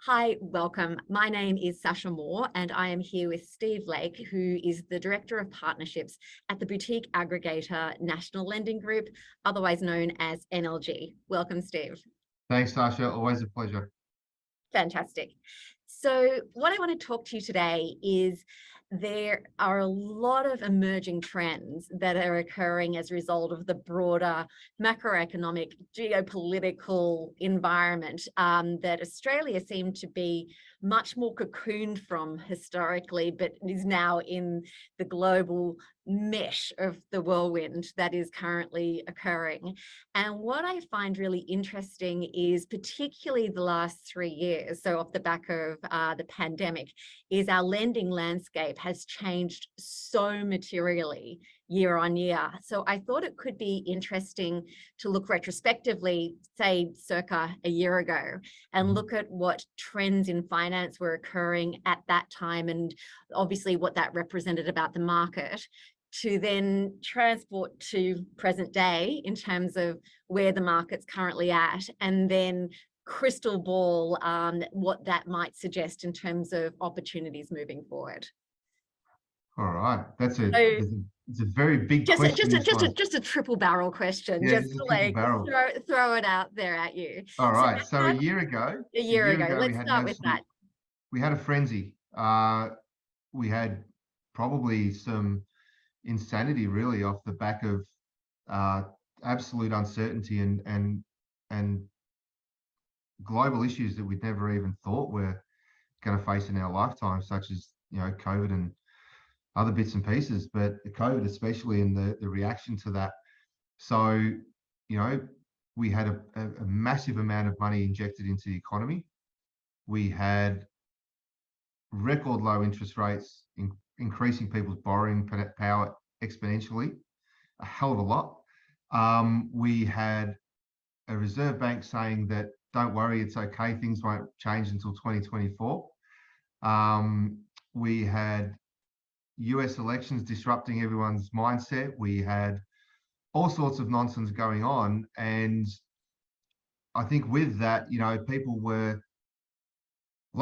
Hi, welcome. My name is Sasha Moore, and I am here with Steve Lake, who is the Director of Partnerships at the boutique aggregator National Lending Group, otherwise known as NLG. Welcome, Steve. Thanks, Sasha. Always a pleasure. Fantastic. So what I want to talk to you today is there are a lot of emerging trends that are occurring as a result of the broader macroeconomic geopolitical environment that Australia seemed to be much more cocooned from historically, but is now in the global mesh of the whirlwind that is currently occurring. And what I find really interesting is particularly the last 3 years, so off the back of the pandemic, is our lending landscape has changed so materially year on year. So I thought it could be interesting to look retrospectively, say circa a year ago, and look at what trends in finance were occurring at that time and obviously what that represented about the market, to then transport to present day in terms of where the market's currently at, and then crystal ball what that might suggest in terms of opportunities moving forward. All right. So It's a very big just question, this one. just a triple barrel question, Yeah, just just a to triple like barrel. throw it out there at you. All So right. So how, a a year year ago, ago, we let's had an start with that. we had a frenzy. We had probably some insanity really off the back of uh, absolute uncertainty and global issues that we'd never even thought were going to face in our lifetime, such as, COVID and other bits and pieces, but the COVID especially and the reaction to that. So, we had a massive amount of money injected into the economy. We had record low interest rates, increasing people's borrowing power exponentially, a hell of a lot. We had a Reserve Bank saying that, don't worry, it's okay, things won't change until 2024. We had US elections disrupting everyone's mindset. We had all sorts of nonsense going on. And I think with that, a lot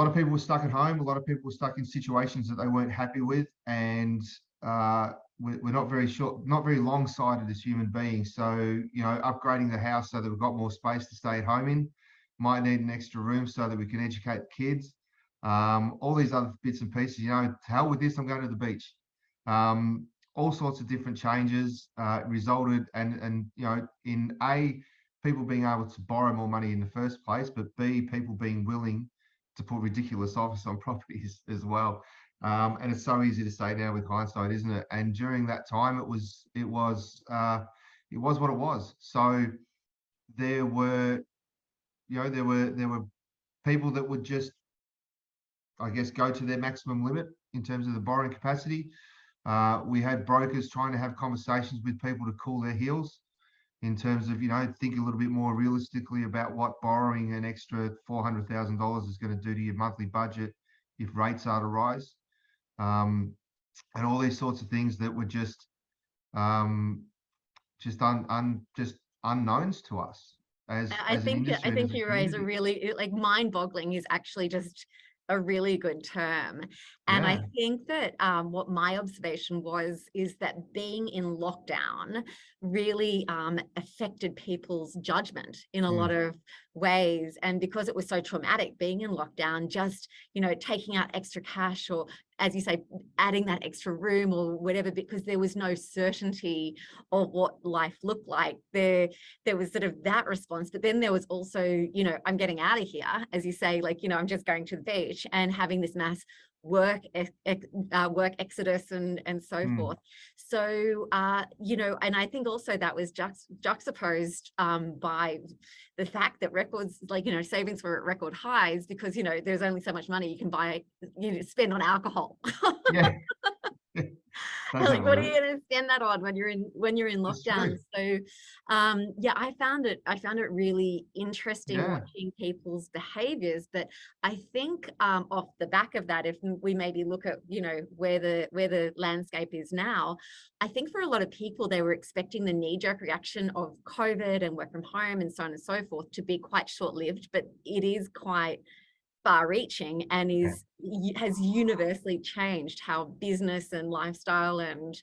of people were stuck at home. A lot of people were stuck in situations that they weren't happy with. And we're not very long-sighted as human beings. So, upgrading the house so that we've got more space to stay at home in, might need an extra room so that we can educate the kids. All these other bits and pieces, to hell with this, I'm going to the beach. All sorts of different changes resulted in A, people being able to borrow more money in the first place, but B, people being willing to put ridiculous offers on properties as well. And it's so easy to say now with hindsight, isn't it? And during that time, it was what it was. So there were people that would just, I guess, go to their maximum limit in terms of the borrowing capacity. We had brokers trying to have conversations with people to cool their heels in terms of, think a little bit more realistically about what borrowing an extra $400,000 is going to do to your monthly budget if rates are to rise. And all these sorts of things that were just unknowns to us as an industry. I think you raise a really, like, mind-boggling is actually just a really good term. And I think that what my observation is that being in lockdown really affected people's judgment in a lot of ways. And because it was so traumatic being in lockdown, just, taking out extra cash, or, as you say, adding that extra room or whatever, because there was no certainty of what life looked like. There was sort of that response, but then there was also, I'm getting out of here, as you say, like, I'm just going to the beach, and having this mass work exodus and so forth. So, and I think also that was juxtaposed by the fact that records, like, savings were at record highs because, there's only so much money you can spend on alcohol. Yeah. Like, what are you going to spend that on when you're in lockdown? So I found it really interesting watching people's behaviors. But I think off the back of that, if we maybe look at where the landscape is now, I think for a lot of people, they were expecting the knee-jerk reaction of COVID and work from home and so on and so forth to be quite short-lived, but it is quite far-reaching and Yeah. has universally changed how business and lifestyle and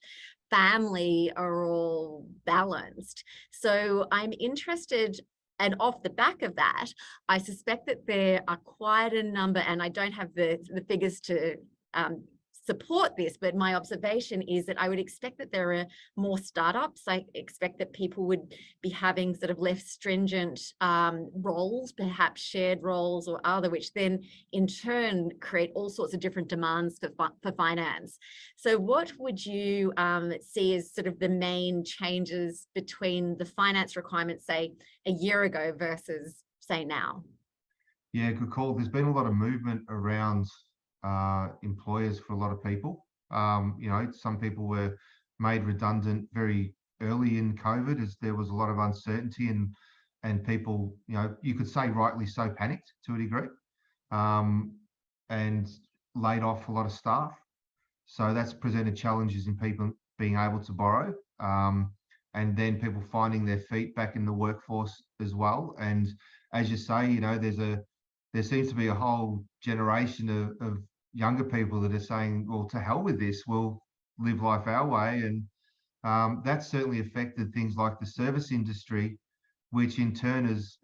family are all balanced. So I'm interested, and off the back of that, I suspect that there are quite a number, and I don't have the figures to support this, but my observation is that I would expect that there are more startups. I expect that people would be having sort of less stringent roles, perhaps shared roles or other, which then in turn create all sorts of different demands for finance. So what would you see as sort of the main changes between the finance requirements, say, a year ago versus, say, now? Yeah, good call. There's been a lot of movement around employers for a lot of people. Some people were made redundant very early in COVID as there was a lot of uncertainty and people, you could say rightly so, panicked to a degree, and laid off a lot of staff. So that's presented challenges in people being able to borrow, and then people finding their feet back in the workforce as well. And as you say, there seems to be a whole generation of younger people that are saying, well, to hell with this, we'll live life our way. And that's certainly affected things like the service industry, which in turn has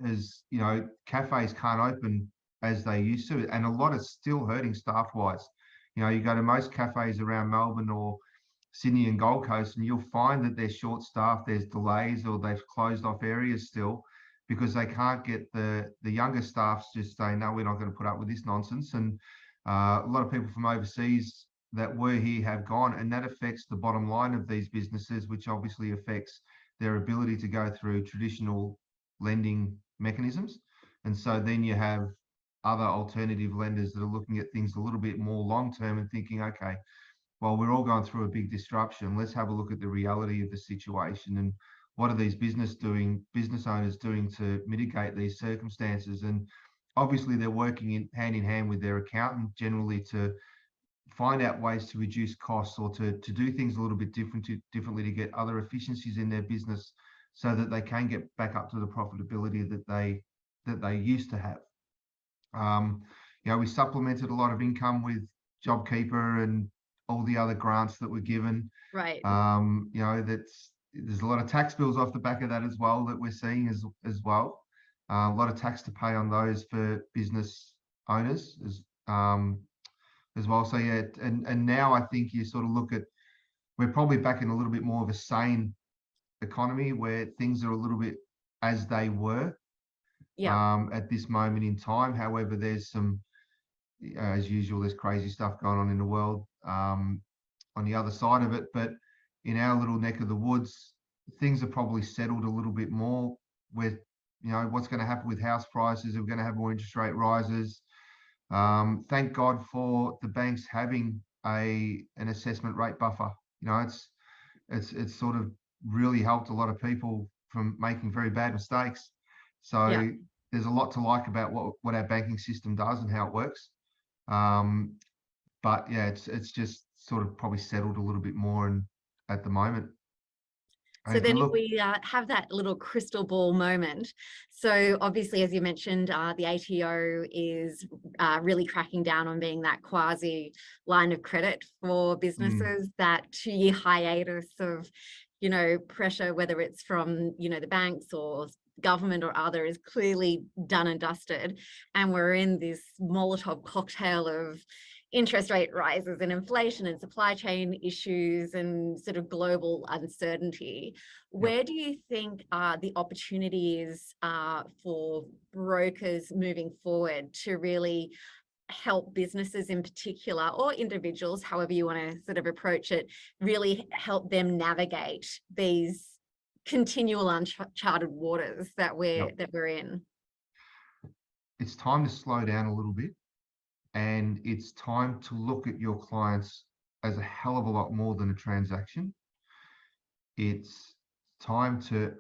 cafes can't open as they used to, and a lot is still hurting staff wise. You go to most cafes around Melbourne or Sydney and Gold Coast, and you'll find that they're short staffed, there's delays, or they've closed off areas still because they can't get the younger staffs just saying, no, we're not going to put up with this nonsense. And a lot of people from overseas that were here have gone, and that affects the bottom line of these businesses, which obviously affects their ability to go through traditional lending mechanisms. And so then you have other alternative lenders that are looking at things a little bit more long term and thinking, okay, well, we're all going through a big disruption. Let's have a look at the reality of the situation and what are these business owners doing to mitigate these circumstances. And obviously they're working hand in hand with their accountant generally to find out ways to reduce costs or to do things a little bit differently to get other efficiencies in their business so that they can get back up to the profitability that they used to have. We supplemented a lot of income with JobKeeper and all the other grants that were given. Right. There's a lot of tax bills off the back of that as well that we're seeing as well. A lot of tax to pay on those for business owners as well. So yeah, and now I think you sort of look at, we're probably back in a little bit more of a sane economy where things are a little bit as they were. Yeah. At this moment in time. However, there's some, as usual, there's crazy stuff going on in the world on the other side of it. But in our little neck of the woods, things are probably settled a little bit more with, what's going to happen with house prices. Are we going to have more interest rate rises? Thank God for the banks having an assessment rate buffer. It's sort of really helped a lot of people from making very bad mistakes. So Yeah. there's a lot to like about what our banking system does and how it works. But yeah, it's just sort of probably settled a little bit more at the moment. So then if we have that little crystal ball moment, so obviously, as you mentioned, the ATO is really cracking down on being that quasi line of credit for businesses, that 2-year hiatus of, pressure, whether it's from, the banks or government or other, is clearly done and dusted. And we're in this Molotov cocktail of interest rate rises and inflation and supply chain issues and sort of global uncertainty. Where do you think the opportunities for brokers moving forward to really help businesses in particular, or individuals, however you want to sort of approach it, really help them navigate these continual uncharted waters that we're in? It's time to slow down a little bit. And it's time to look at your clients as a hell of a lot more than a transaction. It's time to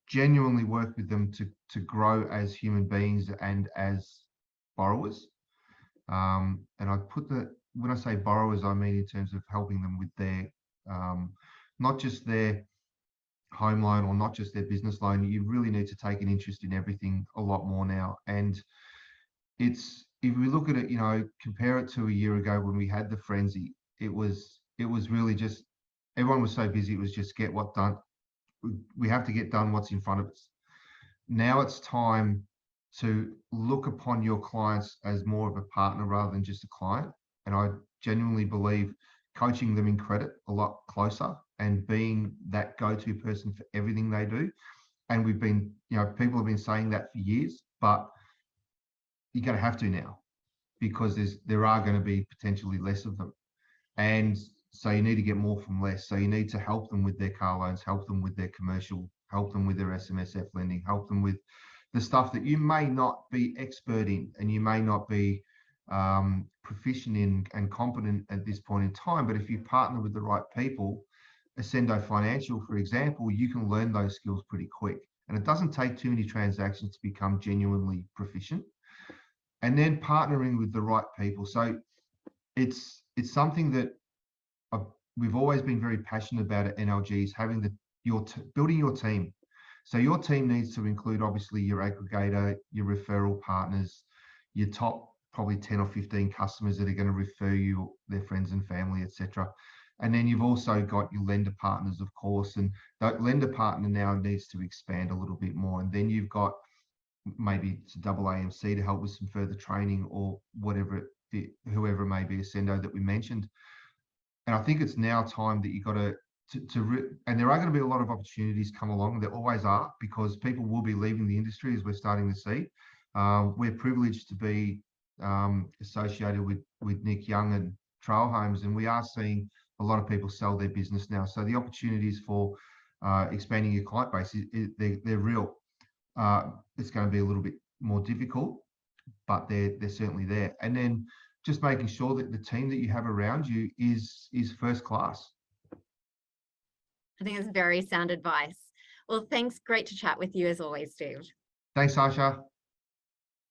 genuinely work with them to grow as human beings and as borrowers. And when I say borrowers, I mean in terms of helping them with their, not just their home loan or not just their business loan. You really need to take an interest in everything a lot more now. And it's if we look at it, compare it to a year ago when we had the frenzy, it was really just everyone was so busy. It was just get what done. We have to get done what's in front of us. Now it's time to look upon your clients as more of a partner rather than just a client. And I genuinely believe coaching them in credit a lot closer and being that go-to person for everything they do. And we've been, people have been saying that for years, but you're going to have to now because there are going to be potentially less of them. And so you need to get more from less. So you need to help them with their car loans, help them with their commercial, help them with their SMSF lending, help them with the stuff that you may not be expert in and you may not be proficient in and competent at this point in time. But if you partner with the right people, Ascendo Financial, for example, you can learn those skills pretty quick. And it doesn't take too many transactions to become genuinely proficient. And then partnering with the right people. So it's something that we've always been very passionate about at NLG is having building your team. So your team needs to include obviously your aggregator, your referral partners, your top probably 10 or 15 customers that are going to refer you, their friends and family, etc. And then you've also got your lender partners, of course, and that lender partner now needs to expand a little bit more. And then you've got maybe it's a double AMC to help with some further training or whatever whoever it may be, Ascendo that we mentioned. And I think it's now time that you got and there are going to be a lot of opportunities come along. There always are because people will be leaving the industry as we're starting to see. We're privileged to be associated with Nick Young and Trail Homes, and we are seeing a lot of people sell their business now. So the opportunities for expanding your client base, they're real. It's going to be a little bit more difficult, but they're certainly there. And then just making sure that the team that you have around you is first class. I think it's very sound advice. Well, thanks. Great to chat with you as always, Steve. Thanks, Sasha.